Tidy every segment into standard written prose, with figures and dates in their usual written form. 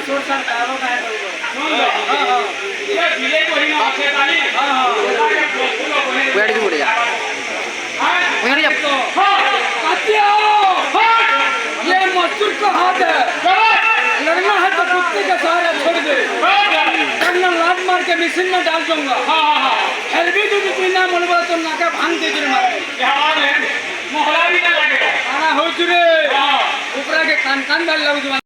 सोडसान कारो काय ये भिले कोई ना आखे ताली वेड़ की बोले जा वेड़ जा कातिया ये मजदूर का हाथ है लड़ना है तो कुत्ते के सहारे छोड़ दे वरना लात मार के मशीन में डाल दूंगा फिर भी तू पीना मन बोला तो नाका भांग दे दे मार क्या बात है मोहला भी ना लगेगा आना हो चुके ऊपर के कान कान डाल लग जुबान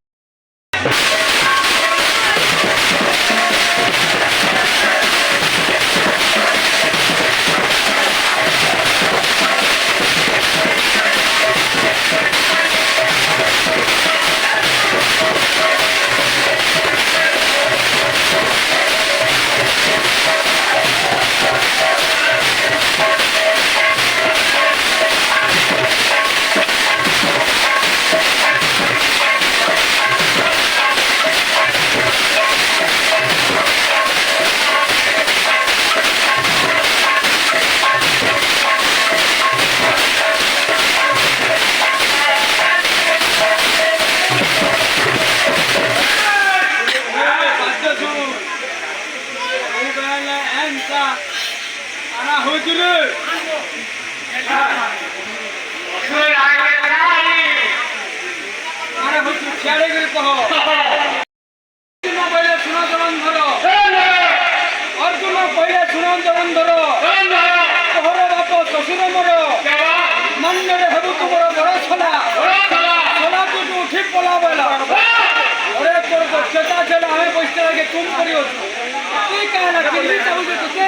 आना हो चुके आना हो चुके छाड़े गिर कहो तुम पहले सुना जवान धरो और तुम पहले सुना जवान धरो तोहर बाप ससुर मरो मन में हेबु तुमरो बड़ छला छला तू उठी पला बेला अरे तोर दक्षता छला हमें पैसा के तुम करियो ठीक है ना किल्ली चाहू तुके